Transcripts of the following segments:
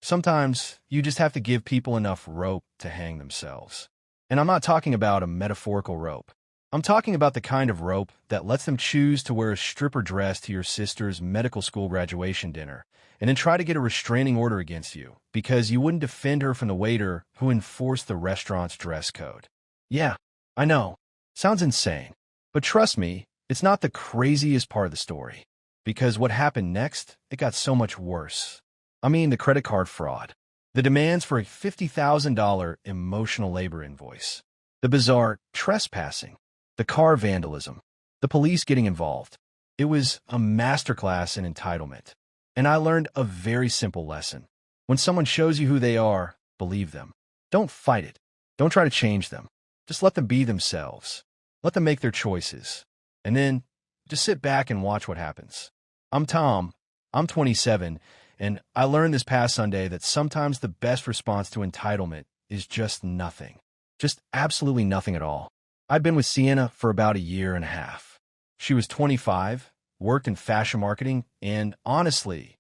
Sometimes you just have to give people enough rope to hang themselves. And I'm not talking about a metaphorical rope. I'm talking about the kind of rope that lets them choose to wear a stripper dress to your sister's medical school graduation dinner and then try to get a restraining order against you because you wouldn't defend her from the waiter who enforced the restaurant's dress code. Yeah, I know. Sounds insane. But trust me, it's not the craziest part of the story. Because what happened next, it got so much worse. I mean, the credit card fraud. The demands for a $50,000 emotional labor invoice. The bizarre trespassing. The car vandalism. The police getting involved. It was a masterclass in entitlement. And I learned a very simple lesson. When someone shows you who they are, believe them. Don't fight it. Don't try to change them. Just let them be themselves. Let them make their choices. And then, just sit back and watch what happens. I'm Tom. I'm 27, and I learned this past Sunday that sometimes the best response to entitlement is just nothing. Just absolutely nothing at all. I'd been with Sienna for about a year and a half. She was 25, worked in fashion marketing, and honestly,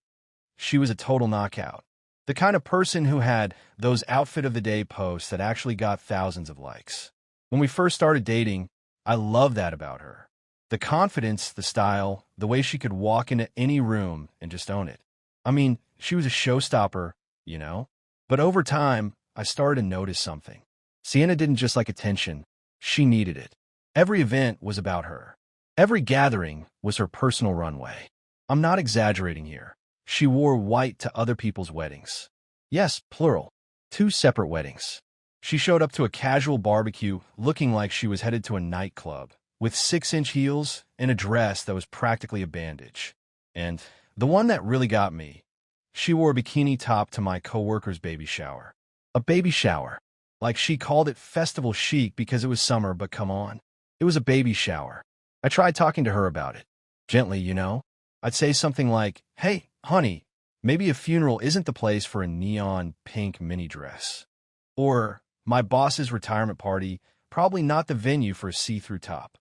she was a total knockout. The kind of person who had those outfit of the day posts that actually got thousands of likes. When we first started dating, I loved that about her. The confidence, the style, the way she could walk into any room and just own it. I mean, she was a showstopper, you know? But over time, I started to notice something. Sienna didn't just like attention, she needed it. Every event was about her. Every gathering was her personal runway. I'm not exaggerating here. She wore white to other people's weddings. Yes, plural. 2 separate weddings. She showed up to a casual barbecue looking like she was headed to a nightclub, with 6-inch heels and a dress that was practically a bandage. And the one that really got me, she wore a bikini top to my coworker's baby shower. A baby shower. Like she called it festival chic because it was summer, but come on. It was a baby shower. I tried talking to her about it. Gently, you know. I'd say something like, "Hey, honey, maybe a funeral isn't the place for a neon pink mini dress." Or, "My boss's retirement party, probably not the venue for a see-through top."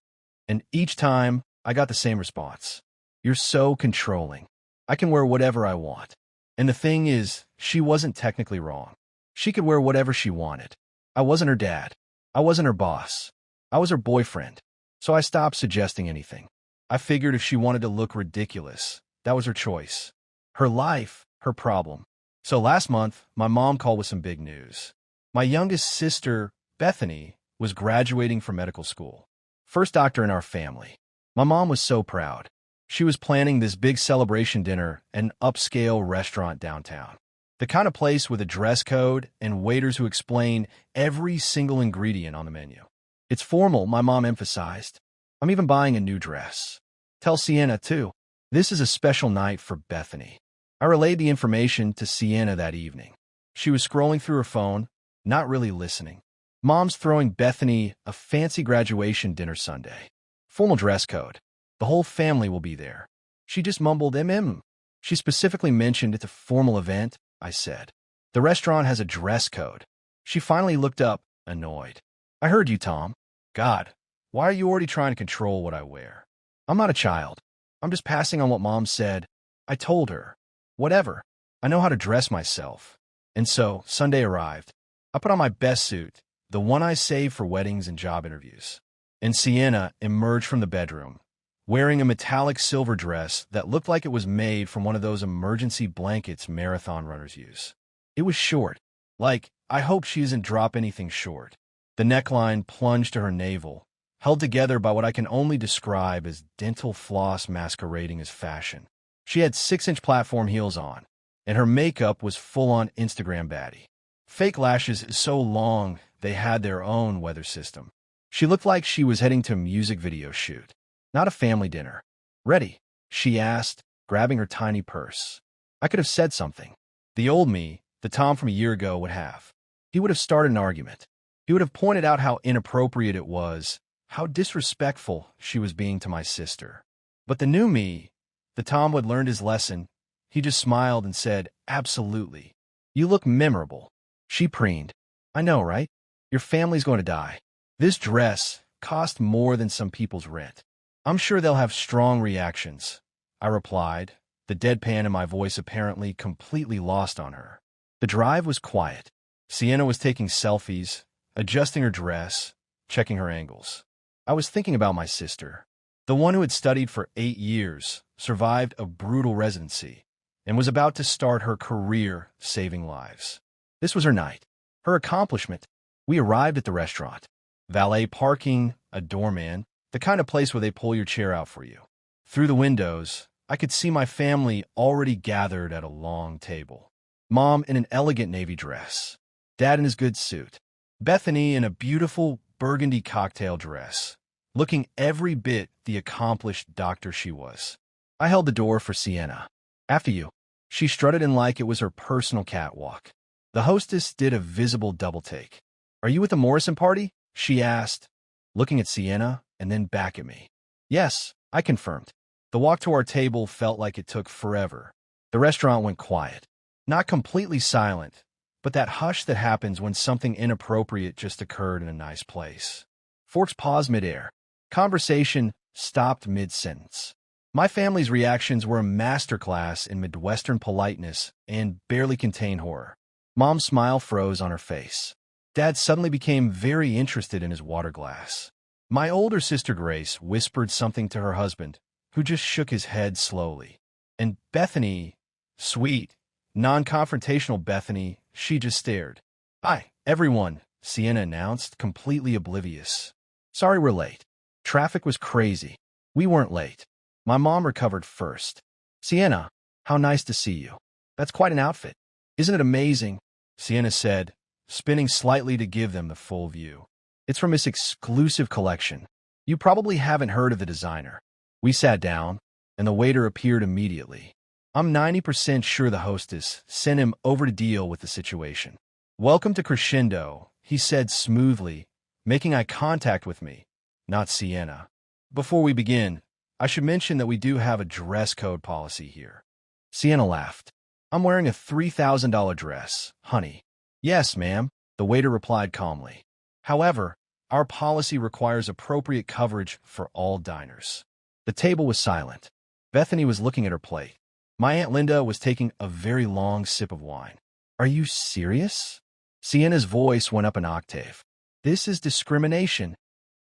And each time, I got the same response. "You're so controlling. I can wear whatever I want." And the thing is, she wasn't technically wrong. She could wear whatever she wanted. I wasn't her dad. I wasn't her boss. I was her boyfriend. So I stopped suggesting anything. I figured if she wanted to look ridiculous, that was her choice. Her life, her problem. So last month, my mom called with some big news. My youngest sister, Bethany, was graduating from medical school. First doctor in our family. My mom was so proud. She was planning this big celebration dinner at an upscale restaurant downtown. The kind of place with a dress code and waiters who explain every single ingredient on the menu. It's formal, my mom emphasized. I'm even buying a new dress. Tell Sienna, too. This is a special night for Bethany. I relayed the information to Sienna that evening. She was scrolling through her phone, not really listening. Mom's throwing Bethany a fancy graduation dinner Sunday. Formal dress code. The whole family will be there. She just mumbled, "Mm." She specifically mentioned it's a formal event, I said. The restaurant has a dress code. She finally looked up, annoyed. "I heard you, Tom." "God, why are you already trying to control what I wear?" "I'm not a child. I'm just passing on what Mom said." I told her. Whatever. I know how to dress myself. And so, Sunday arrived. I put on my best suit, the one I saved for weddings and job interviews. And Sienna emerged from the bedroom, wearing a metallic silver dress that looked like it was made from one of those emergency blankets marathon runners use. It was short. Like, I hope she doesn't drop anything short. The neckline plunged to her navel, held together by what I can only describe as dental floss masquerading as fashion. She had 6-inch platform heels on, and her makeup was full-on Instagram baddie. Fake lashes so long they had their own weather system. She looked like she was heading to a music video shoot, not a family dinner. "Ready?" she asked, grabbing her tiny purse. I could have said something. The old me, the Tom from a year ago, would have. He would have started an argument. He would have pointed out how inappropriate it was, how disrespectful she was being to my sister. But the new me, the Tom who had learned his lesson, he just smiled and said, "Absolutely. You look memorable." She preened. "I know, right? Your family's going to die. This dress cost more than some people's rent. I'm sure they'll have strong reactions," I replied, the deadpan in my voice apparently completely lost on her. The drive was quiet. Sienna was taking selfies, adjusting her dress, checking her angles. I was thinking about my sister, the one who had studied for 8 years, survived a brutal residency, and was about to start her career saving lives. This was her night, her accomplishment. We arrived at the restaurant. Valet parking, a doorman, the kind of place where they pull your chair out for you. Through the windows, I could see my family already gathered at a long table. Mom in an elegant navy dress, Dad in his good suit, Bethany in a beautiful burgundy cocktail dress, looking every bit the accomplished doctor she was. I held the door for Sienna. "After you." She strutted in like it was her personal catwalk. The hostess did a visible double-take. "Are you at the Morrison party?" she asked, looking at Sienna and then back at me. "Yes," I confirmed. The walk to our table felt like it took forever. The restaurant went quiet. Not completely silent, but that hush that happens when something inappropriate just occurred in a nice place. Forks paused midair. Conversation stopped mid-sentence. My family's reactions were a masterclass in Midwestern politeness and barely contained horror. Mom's smile froze on her face. Dad suddenly became very interested in his water glass. My older sister Grace whispered something to her husband, who just shook his head slowly. And Bethany, sweet, non-confrontational Bethany, she just stared. "Hi, everyone," Sienna announced, completely oblivious. "Sorry we're late. Traffic was crazy. We weren't late." My mom recovered first. "Sienna, how nice to see you. That's quite an outfit. Isn't it amazing?" Sienna said, spinning slightly to give them the full view. "It's from this exclusive collection. You probably haven't heard of the designer." We sat down, and the waiter appeared immediately. I'm 90% sure the hostess sent him over to deal with the situation. "Welcome to Crescendo," he said smoothly, making eye contact with me, not Sienna. "Before we begin, I should mention that we do have a dress code policy here." Sienna laughed. "I'm wearing a $3,000 dress, honey." "Yes, ma'am," the waiter replied calmly. "However, our policy requires appropriate coverage for all diners." The table was silent. Bethany was looking at her plate. My Aunt Linda was taking a very long sip of wine. "Are you serious?" Sienna's voice went up an octave. "This is discrimination.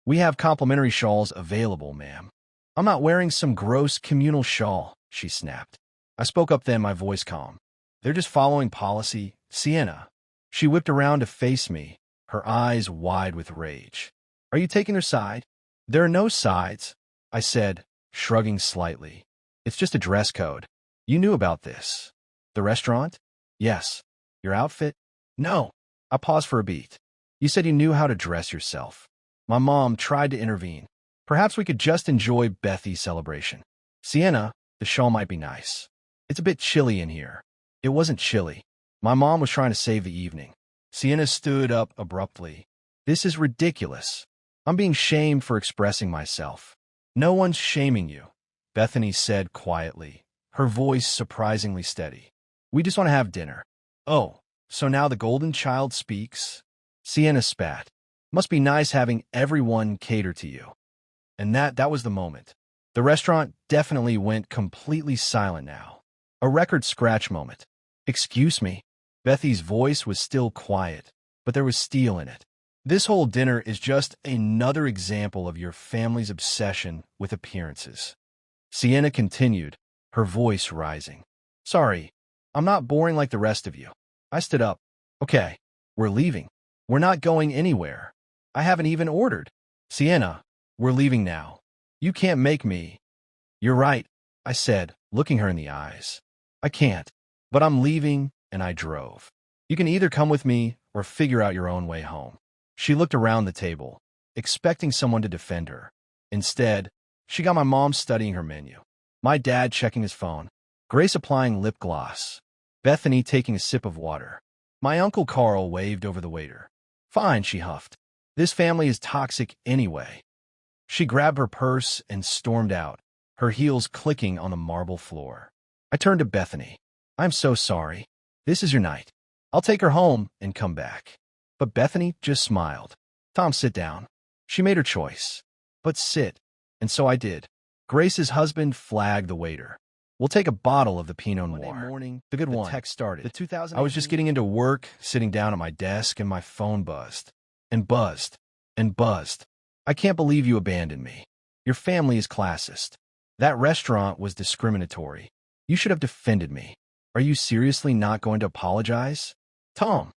We have complimentary shawls available, ma'am." "I'm not wearing some gross communal shawl," she snapped. I spoke up then, my voice calm. "They're just following policy, Sienna." She whipped around to face me, her eyes wide with rage. "Are you taking their side?" "There are no sides," I said, shrugging slightly. "It's just a dress code. You knew about this." "The restaurant?" "Yes." "Your outfit?" "No." I paused for a beat. "You said you knew how to dress yourself." My mom tried to intervene. "Perhaps we could just enjoy Bethy's celebration." "Sienna, the shawl might be nice. It's a bit chilly in here." It wasn't chilly. My mom was trying to save the evening. Sienna stood up abruptly. "This is ridiculous. I'm being shamed for expressing myself." "No one's shaming you," Bethany said quietly, her voice surprisingly steady. "We just want to have dinner." "Oh, so now the golden child speaks?" Sienna spat. "Must be nice having everyone cater to you." And that was the moment. The restaurant definitely went completely silent now. A record scratch moment. "Excuse me." Bethy's voice was still quiet, but there was steel in it. "This whole dinner is just another example of your family's obsession with appearances." Sienna continued, her voice rising. "Sorry, I'm not boring like the rest of you." I stood up. "Okay, we're leaving. We're not going anywhere. I haven't even ordered." "Sienna, we're leaving now. You can't make me." "You're right," I said, looking her in the eyes. "I can't, but I'm leaving," and I drove. "You can either come with me or figure out your own way home." She looked around the table, expecting someone to defend her. Instead, she got my mom studying her menu, my dad checking his phone, Grace applying lip gloss, Bethany taking a sip of water. My Uncle Carl waved over the waiter. "Fine," she huffed. "This family is toxic anyway." She grabbed her purse and stormed out, her heels clicking on the marble floor. I turned to Bethany. "I'm so sorry. This is your night. I'll take her home and come back." But Bethany just smiled. "Tom, sit down." She made her choice. "But sit." And so I did. Grace's husband flagged the waiter. We'll take a bottle of the Pinot Noir. Monday morning, the good one. Text started. I was just getting into work, sitting down at my desk, and my phone buzzed. And buzzed. And buzzed. I can't believe you abandoned me. Your family is classist. That restaurant was discriminatory. You should have defended me. Are you seriously not going to apologize? Tom.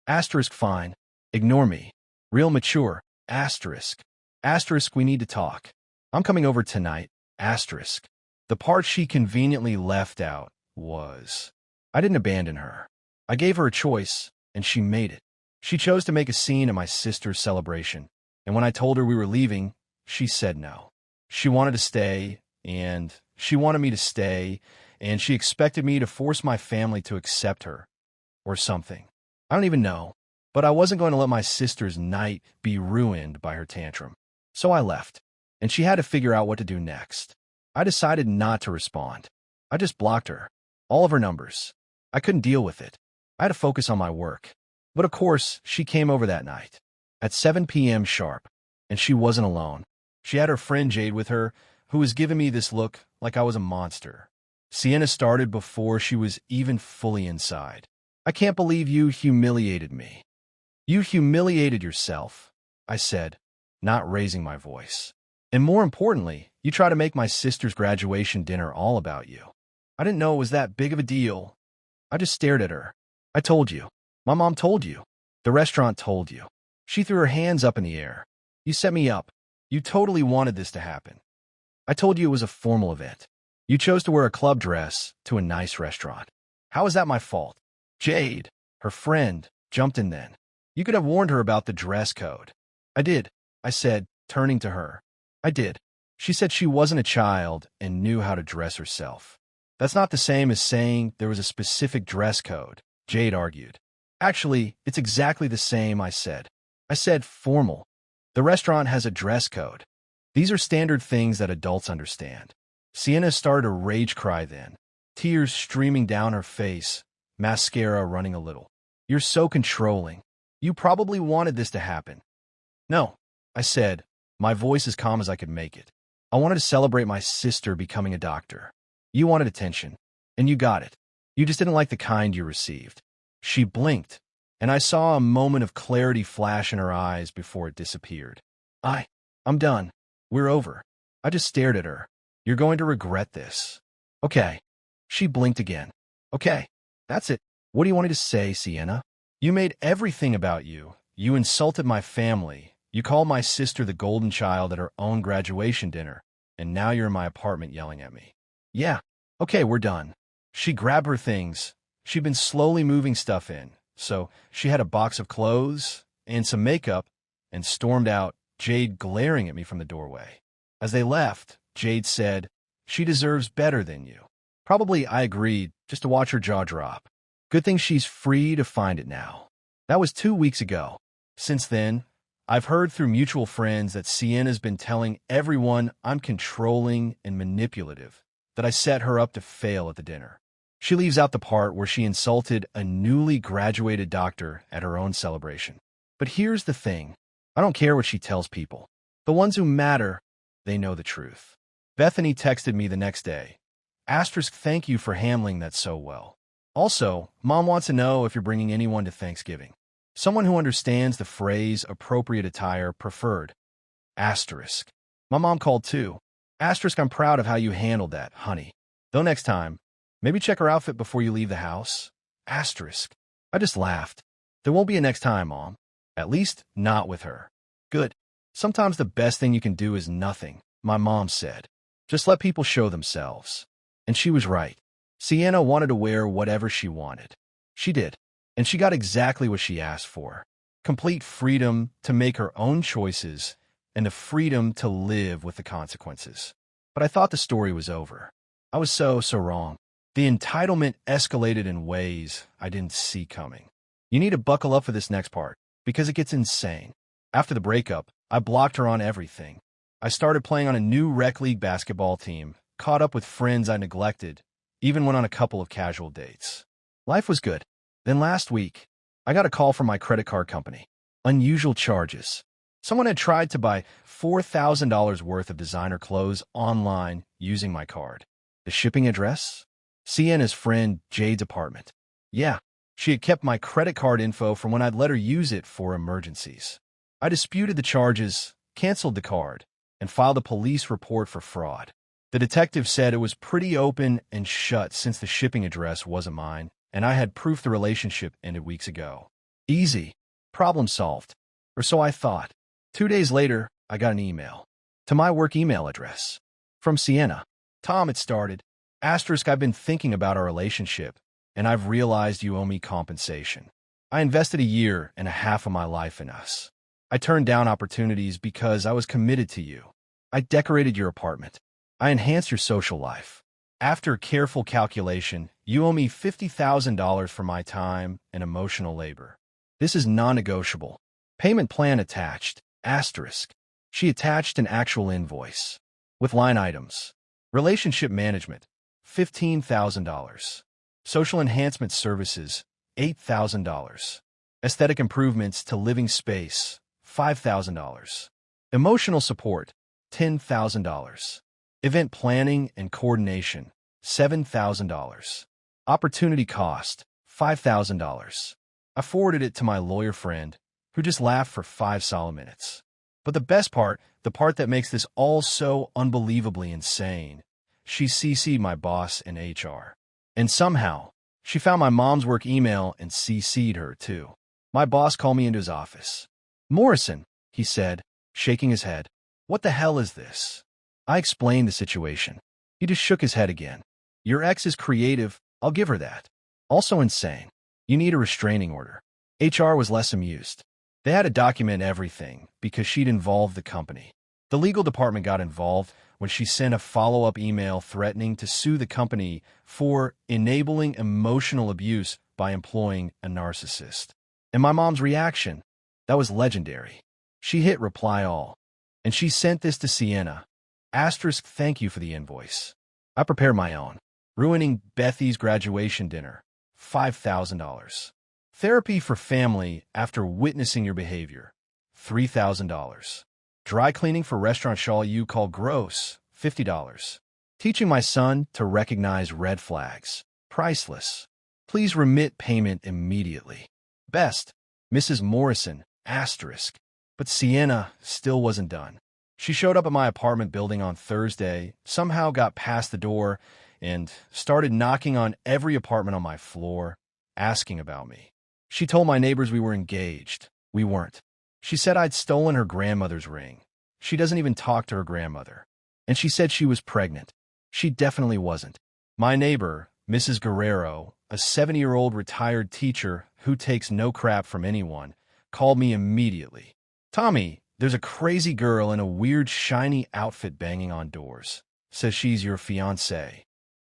Asterisk fine. Ignore me. Real mature. Asterisk. Asterisk we need to talk. I'm coming over tonight. Asterisk. The part she conveniently left out was, I didn't abandon her. I gave her a choice, and she made it. She chose to make a scene at my sister's celebration, and when I told her we were leaving, she said no. She wanted to stay, and she wanted me to stay, and she expected me to force my family to accept her, or something. I don't even know, but I wasn't going to let my sister's night be ruined by her tantrum. So I left, and she had to figure out what to do next. I decided not to respond. I just blocked her. All of her numbers. I couldn't deal with it. I had to focus on my work. But of course, she came over that night, at 7 p.m. sharp, and she wasn't alone. She had her friend Jade with her, who was giving me this look like I was a monster. Sienna started before she was even fully inside. I can't believe you humiliated me. You humiliated yourself, I said, not raising my voice. And more importantly, you try to make my sister's graduation dinner all about you. I didn't know it was that big of a deal. I just stared at her. I told you. My mom told you. The restaurant told you. She threw her hands up in the air. You set me up. You totally wanted this to happen. I told you it was a formal event. You chose to wear a club dress to a nice restaurant. How is that my fault? Jade, her friend, jumped in then. You could have warned her about the dress code. I did, I said, turning to her. I did. She said she wasn't a child and knew how to dress herself. That's not the same as saying there was a specific dress code, Jade argued. Actually, it's exactly the same, I said. I said formal. The restaurant has a dress code. These are standard things that adults understand. Sienna started a rage cry then, tears streaming down her face, mascara running a little. You're so controlling. You probably wanted this to happen. No, I said, my voice as calm as I could make it. I wanted to celebrate my sister becoming a doctor. You wanted attention, and you got it. You just didn't like the kind you received. She blinked, and I saw a moment of clarity flash in her eyes before it disappeared. I'm done. We're over. I just stared at her. You're going to regret this. Okay. She blinked again. Okay. That's it. What do you want me to say, Sienna? You made everything about you. You insulted my family. You called my sister the golden child at her own graduation dinner, and now you're in my apartment yelling at me. Yeah. Okay, we're done. She grabbed her things. She'd been slowly moving stuff in, so she had a box of clothes and some makeup and stormed out, Jade glaring at me from the doorway. As they left, Jade said, she deserves better than you. Probably I agreed, just to watch her jaw drop. Good thing she's free to find it now. That was 2 weeks ago. Since then, I've heard through mutual friends that Sienna's been telling everyone I'm controlling and manipulative, that I set her up to fail at the dinner. She leaves out the part where she insulted a newly graduated doctor at her own celebration. But here's the thing. I don't care what she tells people. The ones who matter, they know the truth. Bethany texted me the next day. Asterisk, thank you for handling that so well. Also, Mom wants to know if you're bringing anyone to Thanksgiving. Someone who understands the phrase appropriate attire preferred. Asterisk. My mom called too. Asterisk, I'm proud of how you handled that, honey. Though next time, maybe check her outfit before you leave the house. Asterisk. I just laughed. There won't be a next time, Mom. At least, not with her. Good. Sometimes the best thing you can do is nothing, my mom said. Just let people show themselves. And she was right. Sienna wanted to wear whatever she wanted. She did. And she got exactly what she asked for. Complete freedom to make her own choices and the freedom to live with the consequences. But I thought the story was over. I was so wrong. The entitlement escalated in ways I didn't see coming. You need to buckle up for this next part, because it gets insane. After the breakup, I blocked her on everything. I started playing on a new rec league basketball team, caught up with friends I neglected, even went on a couple of casual dates. Life was good. Then last week, I got a call from my credit card company. Unusual charges. Someone had tried to buy $4,000 worth of designer clothes online using my card. The shipping address? Sienna's friend Jade's apartment. Yeah, she had kept my credit card info from when I'd let her use it for emergencies. I disputed the charges, canceled the card, and filed a police report for fraud. The detective said it was pretty open and shut since the shipping address wasn't mine, and I had proof the relationship ended weeks ago. Easy. Problem solved. Or so I thought. 2 days later, I got an email. To my work email address. From Sienna. Tom, it started. Asterisk, I've been thinking about our relationship, and I've realized you owe me compensation. I invested 1.5 years of my life in us. I turned down opportunities because I was committed to you. I decorated your apartment. I enhanced your social life. After careful calculation, you owe me $50,000 for my time and emotional labor. This is non-negotiable. Payment plan attached. Asterisk. She attached an actual invoice. With line items. Relationship management. $15,000. Social enhancement services. $8,000. Aesthetic improvements to living space. $5,000. Emotional support. $10,000. Event planning and coordination. $7,000. Opportunity cost. $5,000. I forwarded it to my lawyer friend, who just laughed for 5 solid minutes. But the best part, the part that makes this all so unbelievably insane, she CC'd my boss in HR. And somehow, she found my mom's work email and CC'd her too. My boss called me into his office. "Morrison," he said, shaking his head. "What the hell is this?" I explained the situation. He just shook his head again. "Your ex is creative, I'll give her that. Also insane. You need a restraining order." HR was less amused. They had to document everything because she'd involved the company. The legal department got involved when she sent a follow-up email threatening to sue the company for enabling emotional abuse by employing a narcissist. And my mom's reaction, that was legendary. She hit reply all. And she sent this to Sienna. Asterisk, thank you for the invoice. I prepared my own. Ruining Bethy's graduation dinner. $5,000. Therapy for family after witnessing your behavior. $3,000. Dry cleaning for restaurant shawl you call gross. $50. Teaching my son to recognize red flags. Priceless. Please remit payment immediately. Best, Mrs. Morrison. Asterisk. But Sienna still wasn't done. She showed up at my apartment building on Thursday, somehow got past the door, and started knocking on every apartment on my floor, asking about me. She told my neighbors we were engaged. We weren't. She said I'd stolen her grandmother's ring. She doesn't even talk to her grandmother. And she said she was pregnant. She definitely wasn't. My neighbor, Mrs. Guerrero, a 70-year-old retired teacher who takes no crap from anyone, called me immediately. "Tommy, there's a crazy girl in a weird shiny outfit banging on doors. Says she's your fiancé.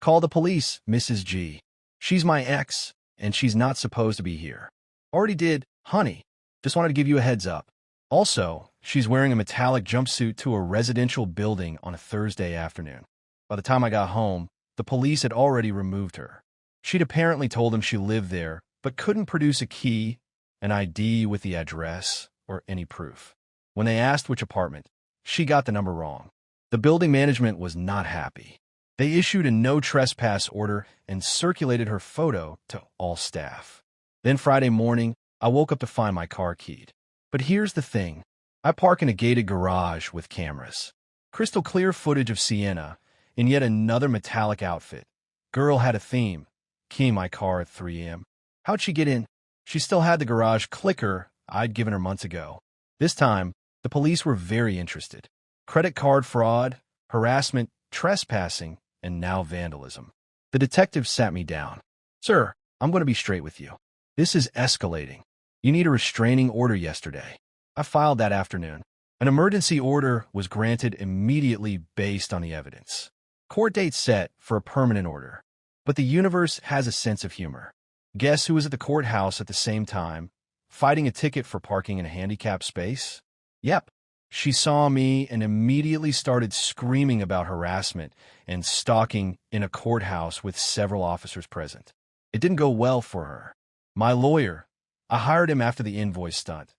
Call the police, Mrs. G. She's my ex, and she's not supposed to be here." "Already did, honey. Just wanted to give you a heads up." Also, she's wearing a metallic jumpsuit to a residential building on a Thursday afternoon. By the time I got home, the police had already removed her. She'd apparently told them she lived there, but couldn't produce a key, an ID with the address, or any proof. When they asked which apartment, she got the number wrong. The building management was not happy. They issued a no trespass order and circulated her photo to all staff. Then Friday morning, I woke up to find my car keyed. But here's the thing. I park in a gated garage with cameras. Crystal clear footage of Sienna in yet another metallic outfit. Girl had a theme. Keying my car at 3 a.m. How'd she get in? She still had the garage clicker I'd given her months ago. This time, the police were very interested. Credit card fraud, harassment, trespassing, and now vandalism. The detective sat me down. "Sir, I'm going to be straight with you. This is escalating. You need a restraining order yesterday." I filed that afternoon. An emergency order was granted immediately based on the evidence. Court date set for a permanent order. But the universe has a sense of humor. Guess who was at the courthouse at the same time, fighting a ticket for parking in a handicapped space? Yep. She saw me and immediately started screaming about harassment and stalking in a courthouse with several officers present. It didn't go well for her. My lawyer, I hired him after the invoice stunt,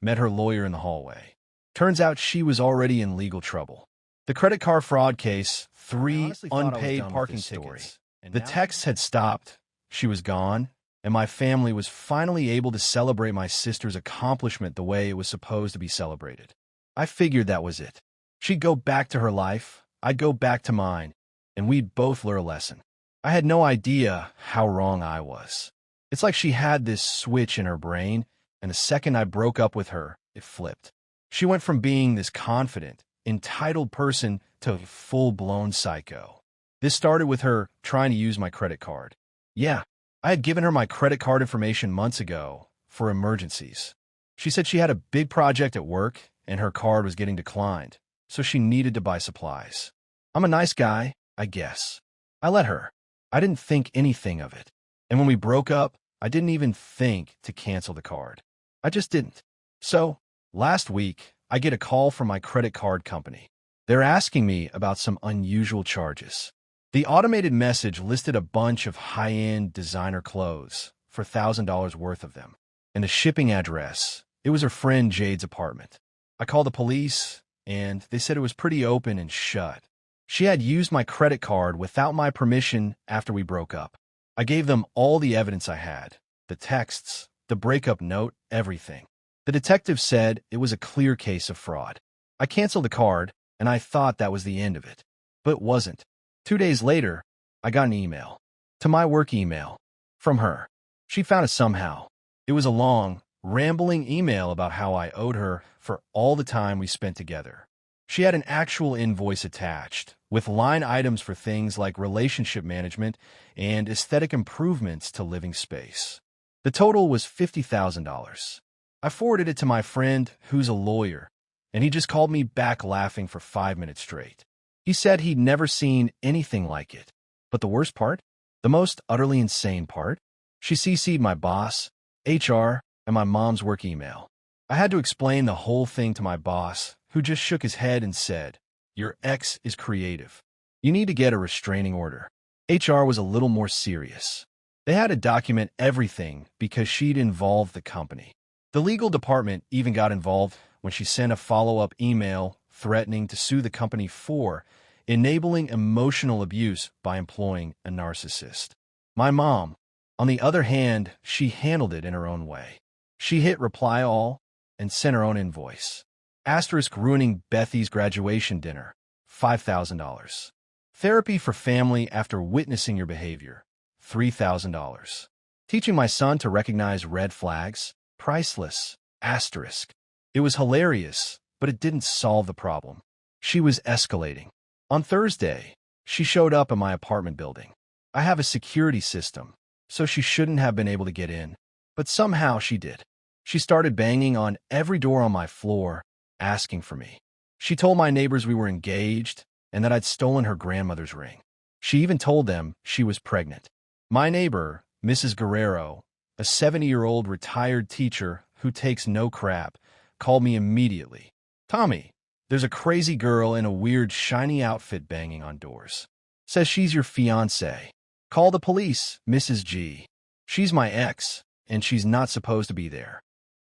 met her lawyer in the hallway. Turns out she was already in legal trouble. The credit card fraud case, 3 unpaid parking tickets. The texts had stopped, she was gone, and my family was finally able to celebrate my sister's accomplishment the way it was supposed to be celebrated. I figured that was it. She'd go back to her life, I'd go back to mine, and we'd both learn a lesson. I had no idea how wrong I was. It's like she had this switch in her brain, and the second I broke up with her, it flipped. She went from being this confident, entitled person to a full-blown psycho. This started with her trying to use my credit card. Yeah, I had given her my credit card information months ago for emergencies. She said she had a big project at work and her card was getting declined, so she needed to buy supplies. I'm a nice guy, I guess. I let her. I didn't think anything of it. And when we broke up, I didn't even think to cancel the card. I just didn't. So, last week, I get a call from my credit card company. They're asking me about some unusual charges. The automated message listed a bunch of high-end designer clothes for $1,000 worth of them. And the shipping address, it was her friend Jade's apartment. I called the police, and they said it was pretty open and shut. She had used my credit card without my permission after we broke up. I gave them all the evidence I had, the texts, the breakup note, everything. The detective said it was a clear case of fraud. I canceled the card, and I thought that was the end of it. But it wasn't. 2 days later, I got an email. To my work email. From her. She found it somehow. It was a long, rambling email about how I owed her for all the time we spent together. She had an actual invoice attached, with line items for things like relationship management and aesthetic improvements to living space. The total was $50,000. I forwarded it to my friend, who's a lawyer, and he just called me back laughing for 5 minutes straight. He said he'd never seen anything like it. But the worst part? The most utterly insane part? She CC'd my boss, HR, and my mom's work email. I had to explain the whole thing to my boss, who just shook his head and said, "Your ex is creative. You need to get a restraining order." HR was a little more serious. They had to document everything because she'd involved the company. The legal department even got involved when she sent a follow-up email threatening to sue the company for enabling emotional abuse by employing a narcissist. My mom, on the other hand, she handled it in her own way. She hit reply all and sent her own invoice. Asterisk ruining Bethy's graduation dinner, $5,000. Therapy for family after witnessing your behavior, $3,000. Teaching my son to recognize red flags, priceless, asterisk. It was hilarious, but it didn't solve the problem. She was escalating. On Thursday, she showed up at my apartment building. I have a security system, so she shouldn't have been able to get in, but somehow she did. She started banging on every door on my floor, asking for me. She told my neighbors we were engaged and that I'd stolen her grandmother's ring. She even told them she was pregnant. My neighbor, Mrs. Guerrero, a 70-year-old retired teacher who takes no crap, called me immediately. "Tommy, there's a crazy girl in a weird shiny outfit banging on doors. Says she's your fiancé. Call the police, Mrs. G. She's my ex, and she's not supposed to be there."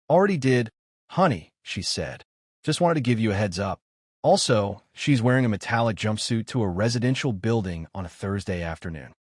"Already did, honey," she said. "Just wanted to give you a heads up." Also, she's wearing a metallic jumpsuit to a residential building on a Thursday afternoon.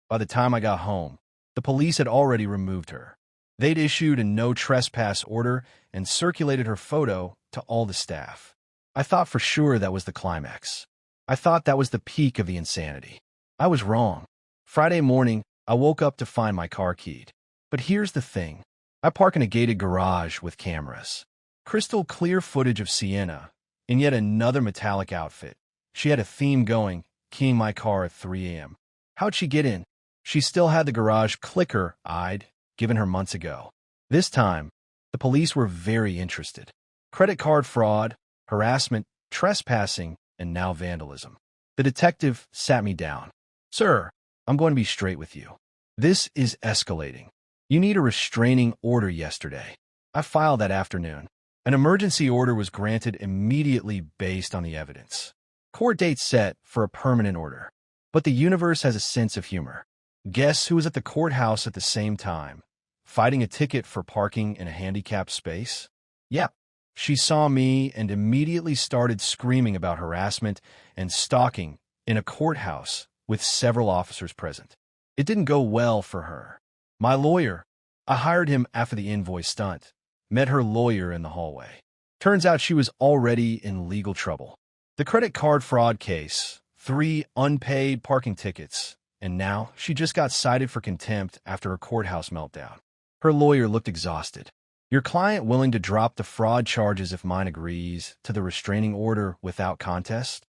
By the time I got home, the police had already removed her. They'd issued a no trespass order and circulated her photo to all the staff. I thought for sure that was the climax. I thought that was the peak of the insanity. I was wrong. Friday morning, I woke up to find my car keyed. But here's the thing. I park in a gated garage with cameras. Crystal clear footage of Sienna, in yet another metallic outfit. She had a theme going, keying my car at 3 a.m. How'd she get in? She still had the garage clicker I'd given her months ago. This time, the police were very interested. Credit card fraud, harassment, trespassing, and now vandalism. The detective sat me down. "Sir, I'm going to be straight with you. This is escalating. You need a restraining order yesterday." I filed that afternoon. An emergency order was granted immediately based on the evidence. Court date set for a permanent order. But the universe has a sense of humor. Guess who was at the courthouse at the same time, fighting a ticket for parking in a handicapped space? Yep, She saw me and immediately started screaming about harassment and stalking in a courthouse with several officers present. It didn't go well for her. My lawyer, I hired him after the invoice stunt, met her lawyer in the hallway. Turns out she was already in legal trouble. The credit card fraud case, 3 unpaid parking tickets, and now she just got cited for contempt after a courthouse meltdown. Her lawyer looked exhausted. Your client willing to drop the fraud charges if mine agrees to the restraining order without contest?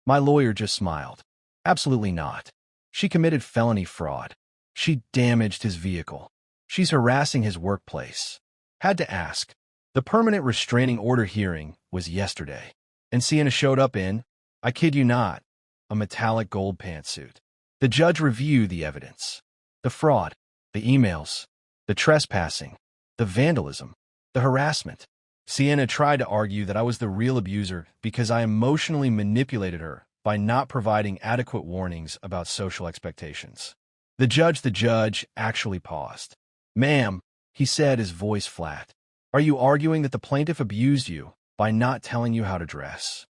My lawyer just smiled. Absolutely not. She committed felony fraud. She damaged his vehicle. She's harassing his workplace. Had to ask. The permanent restraining order hearing was yesterday, and Sienna showed up in, I kid you not, a metallic gold pantsuit. The judge reviewed the evidence. The fraud, the emails, the trespassing, the vandalism, the harassment. Sienna tried to argue that I was the real abuser because I emotionally manipulated her by not providing adequate warnings about social expectations. The judge actually paused. Ma'am, he said, his voice flat. Are you arguing that the plaintiff abused you by not telling you how to dress?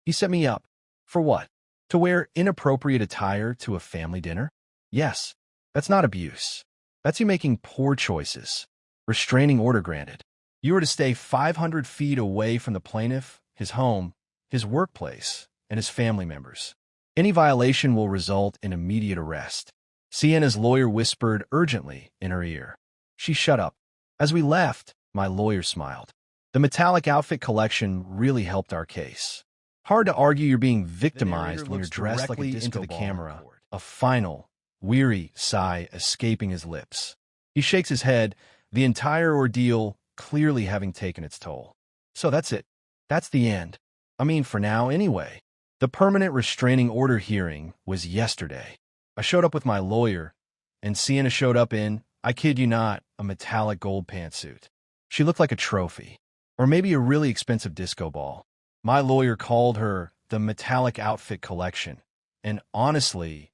He set me up. For what? To wear inappropriate attire to a family dinner? Yes. That's not abuse. That's you making poor choices. Restraining order granted. You are to stay 500 feet away from the plaintiff, his home, his workplace, and his family members. Any violation will result in immediate arrest. Sienna's lawyer whispered urgently in her ear. She shut up. As we left, my lawyer smiled. The metallic outfit collection really helped our case. Hard to argue you're being victimized when you're dressed like a disco into the camera. A final, weary sigh escaping his lips. He shakes his head, the entire ordeal clearly having taken its toll. So that's it. That's the end. I mean, for now anyway. The permanent restraining order hearing was yesterday. I showed up with my lawyer, and Sienna showed up in, I kid you not, a metallic gold pantsuit. She looked like a trophy, or maybe a really expensive disco ball. My lawyer called her the metallic outfit collection, and honestly,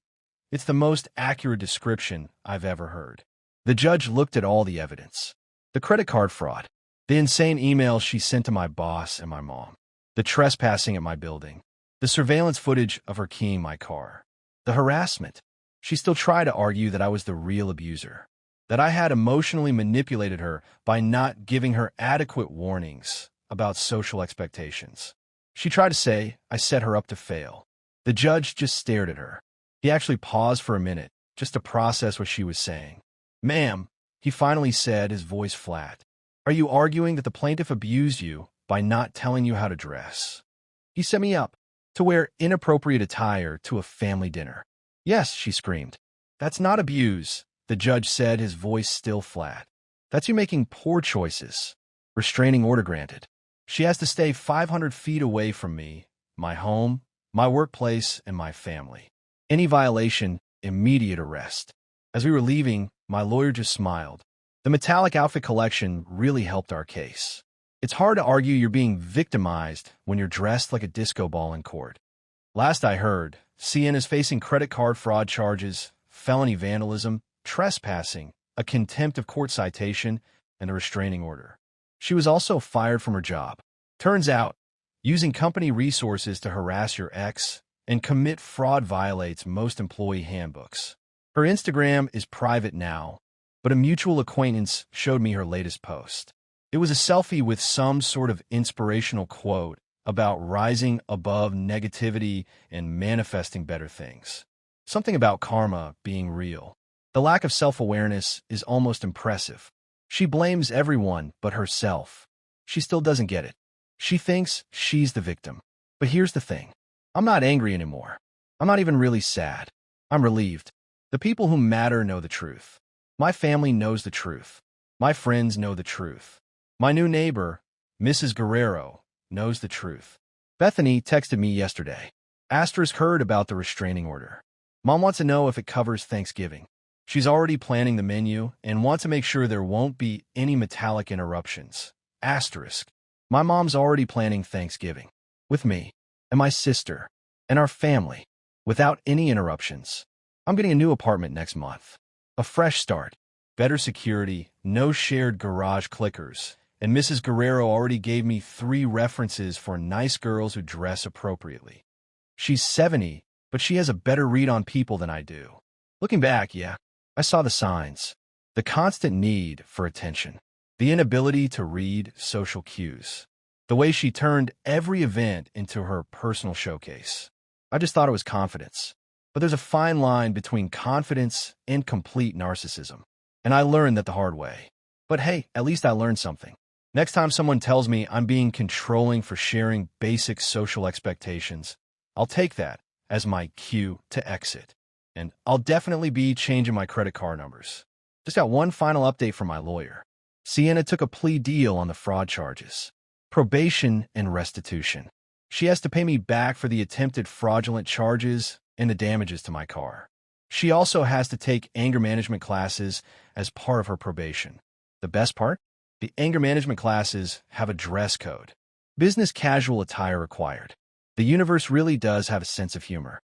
it's the most accurate description I've ever heard. The judge looked at all the evidence. The credit card fraud, the insane emails she sent to my boss and my mom, the trespassing at my building, the surveillance footage of her keying my car, the harassment. She still tried to argue that I was the real abuser, that I had emotionally manipulated her by not giving her adequate warnings about social expectations. She tried to say I set her up to fail. The judge just stared at her. He actually paused for a minute, just to process what she was saying. Ma'am, he finally said, his voice flat. Are you arguing that the plaintiff abused you by not telling you how to dress? He set me up to wear inappropriate attire to a family dinner. Yes, she screamed. That's not abuse, the judge said, his voice still flat. That's you making poor choices. Restraining order granted. She has to stay 500 feet away from me, my home, my workplace, and my family. Any violation, immediate arrest. As we were leaving, my lawyer just smiled. The metallic outfit collection really helped our case. It's hard to argue you're being victimized when you're dressed like a disco ball in court. Last I heard, Sienna is facing credit card fraud charges, felony vandalism, trespassing, a contempt of court citation, and a restraining order. She was also fired from her job. Turns out, using company resources to harass your ex and commit fraud violates most employee handbooks. Her Instagram is private now, but a mutual acquaintance showed me her latest post. It was a selfie with some sort of inspirational quote about rising above negativity and manifesting better things. Something about karma being real. The lack of self-awareness is almost impressive. She blames everyone but herself. She still doesn't get it. She thinks she's the victim. But here's the thing. I'm not angry anymore. I'm not even really sad. I'm relieved. The people who matter know the truth. My family knows the truth. My friends know the truth. My new neighbor, Mrs. Guerrero, knows the truth. Bethany texted me yesterday. Asterisk heard about the restraining order. Mom wants to know if it covers Thanksgiving. She's already planning the menu and wants to make sure there won't be any metallic interruptions. Asterisk. My mom's already planning Thanksgiving. With me, and my sister, and our family, without any interruptions. I'm getting a new apartment next month. A fresh start, better security, no shared garage clickers, And Mrs. Guerrero already gave me 3 references for nice girls who dress appropriately. She's 70, but she has a better read on people than I do. Looking back, yeah, I saw the signs. The constant need for attention. The inability to read social cues. The way she turned every event into her personal showcase. I just thought it was confidence. But there's a fine line between confidence and complete narcissism. And I learned that the hard way. But hey, at least I learned something. Next time someone tells me I'm being controlling for sharing basic social expectations, I'll take that as my cue to exit. And I'll definitely be changing my credit card numbers. Just got one final update from my lawyer. Sienna took a plea deal on the fraud charges. Probation and restitution. She has to pay me back for the attempted fraudulent charges and the damages to my car. She also has to take anger management classes as part of her probation. The best part? The anger management classes have a dress code. Business casual attire required. The universe really does have a sense of humor.